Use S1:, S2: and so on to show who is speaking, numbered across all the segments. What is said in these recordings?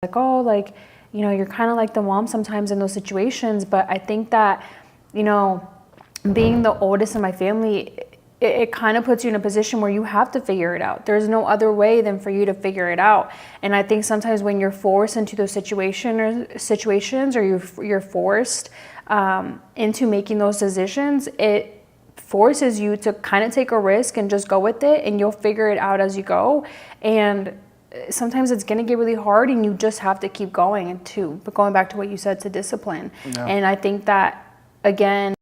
S1: like, oh, like, you know, you're kind of like the mom sometimes in those situations. But I think that, you know, being the oldest in my family, it kind of puts you in a position where you have to figure it out. There's no other way than for you to figure it out. And I think sometimes when you're forced into those situations, or you're forced into making those decisions, it forces you to kind of take a risk and just go with it, and you'll figure it out as you go. And sometimes it's going to get really hard, and you just have to keep going too. But going back to what you said, to discipline. Yeah. And I think that, again,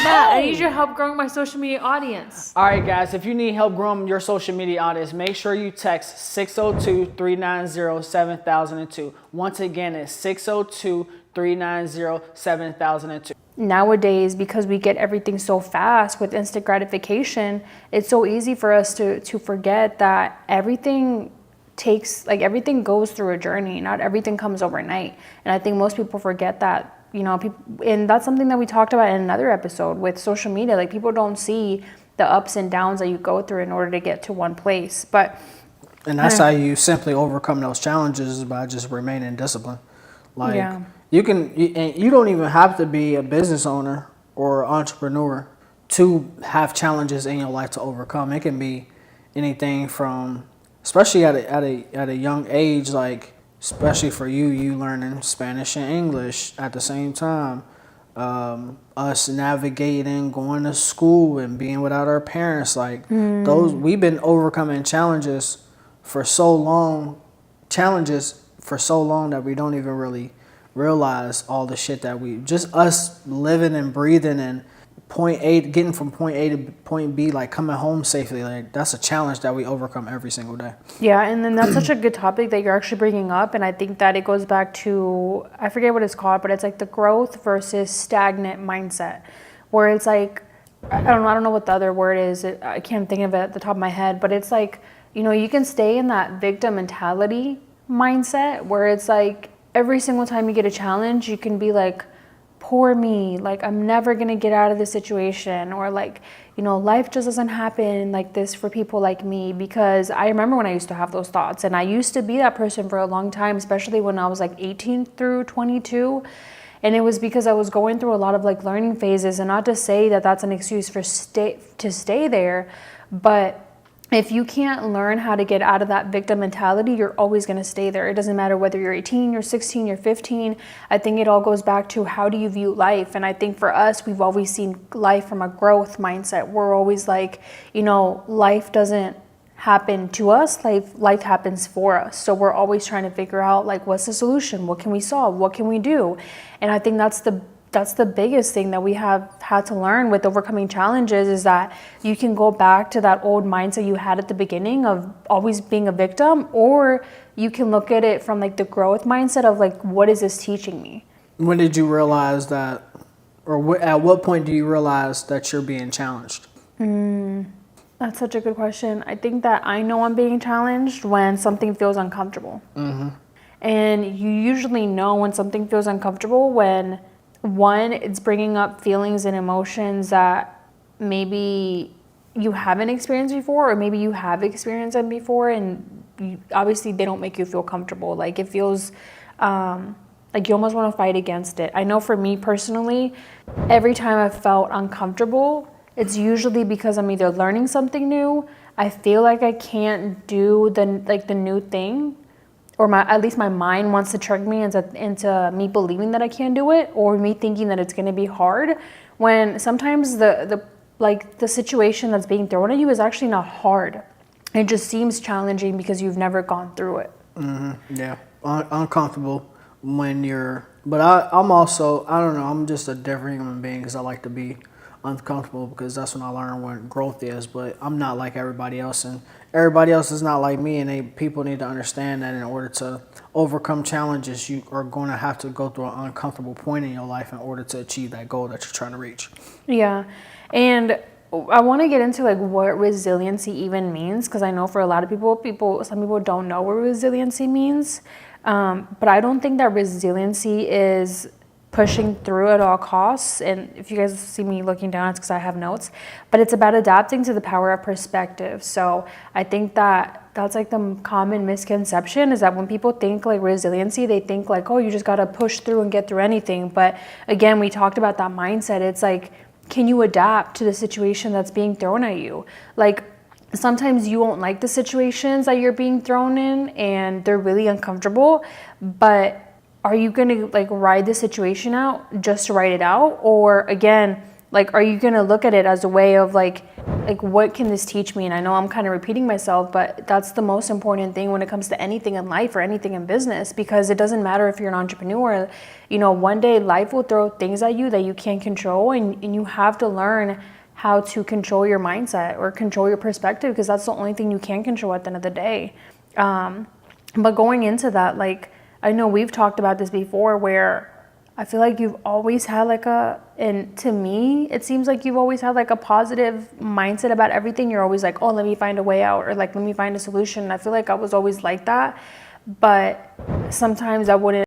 S1: Matt, I need your help growing my social media audience.
S2: All right, guys, if you need help growing your social media audience, make sure you text 602-390-7002. Once again, it's 602-390-7002.
S1: Nowadays, because we get everything so fast with instant gratification, it's so easy for us to forget that everything goes through a journey. Not everything comes overnight. And I think most people forget that. You know, and that's something that we talked about in another episode with social media. Like, people don't see the ups and downs that you go through in order to get to one place.
S3: And that's how you simply overcome those challenges, is by just remaining disciplined. Like, yeah. you don't even have to be a business owner or entrepreneur to have challenges in your life to overcome. It can be anything from, especially at a young age, like, especially for you learning Spanish and English at the same time, us navigating, going to school and being without our parents, like we've been overcoming challenges for so long that we don't even really realize all the shit that just us living and breathing and getting from point A to point B, like coming home safely, like that's a challenge that we overcome every single day.
S1: Yeah, and then that's such a good topic that you're actually bringing up, and I think that it goes back to, I forget what it's called, but it's like the growth versus stagnant mindset, where it's like, I don't know what the other word is, I can't think of it at the top of my head, but it's like, you know, you can stay in that victim mentality mindset where it's like every single time you get a challenge, you can be like, poor me, like I'm never gonna get out of this situation, or like, you know, life just doesn't happen like this for people like me. Because I remember when I used to have those thoughts, and I used to be that person for a long time, especially when I was like 18 through 22. And it was because I was going through a lot of like learning phases, and not to say that that's an excuse for to stay there, but if you can't learn how to get out of that victim mentality, you're always going to stay there. It doesn't matter whether you're 18, you're 16, you're 15. I think it all goes back to how do you view life. And I think for us, we've always seen life from a growth mindset. We're always like, you know, life doesn't happen to us, life happens for us. So we're always trying to figure out, like, what's the solution? What can we solve? What can we do? And I think that's the biggest thing that we have had to learn with overcoming challenges, is that you can go back to that old mindset you had at the beginning of always being a victim, or you can look at it from like the growth mindset of like, what is this teaching me?
S3: When did you realize that, or at what point do you realize that you're being challenged?
S1: That's such a good question. I think that I know I'm being challenged when something feels uncomfortable. Mm-hmm. And you usually know when something feels uncomfortable when, one, it's bringing up feelings and emotions that maybe you haven't experienced before, or maybe you have experienced them before, and obviously they don't make you feel comfortable. Like, it feels like you almost want to fight against it. I know for me personally, every time I've felt uncomfortable, it's usually because I'm either learning something new, I feel like I can't do the new thing, or at least my mind wants to trick me into me believing that I can't do it, or me thinking that it's going to be hard, when sometimes the situation that's being thrown at you is actually not hard. It just seems challenging because you've never gone through it.
S3: Mm-hmm. Yeah, uncomfortable when you're. But I'm also, I don't know, I'm just a different human being, because I like to be uncomfortable, because that's when I learn what growth is. But I'm not like everybody else, and everybody else is not like me, and people need to understand that in order to overcome challenges, you are going to have to go through an uncomfortable point in your life in order to achieve that goal that you're trying to reach.
S1: Yeah, and I want to get into like what resiliency even means, because I know for a lot of some people don't know what resiliency means, but I don't think that resiliency is pushing through at all costs. And if you guys see me looking down, it's because I have notes, but it's about adapting to the power of perspective. So I think that that's like the common misconception, is that when people think like resiliency, they think like, oh, you just got to push through and get through anything. But again, we talked about that mindset. It's like, can you adapt to the situation that's being thrown at you? Like, sometimes you won't like the situations that you're being thrown in and they're really uncomfortable, but are you going to like ride the situation out just to ride it out? Or again, like, are you going to look at it as a way of like what can this teach me? And I know I'm kind of repeating myself, but that's the most important thing when it comes to anything in life or anything in business, because it doesn't matter if you're an entrepreneur, you know, one day life will throw things at you that you can't control, and you have to learn how to control your mindset or control your perspective, because that's the only thing you can control at the end of the day. But going into that, like, I know we've talked about this before, where I feel like you've always had like and to me, it seems like you've always had like a positive mindset about everything. You're always like, oh, let me find a way out, or like, let me find a solution. I feel like I was always like that, but sometimes I wouldn't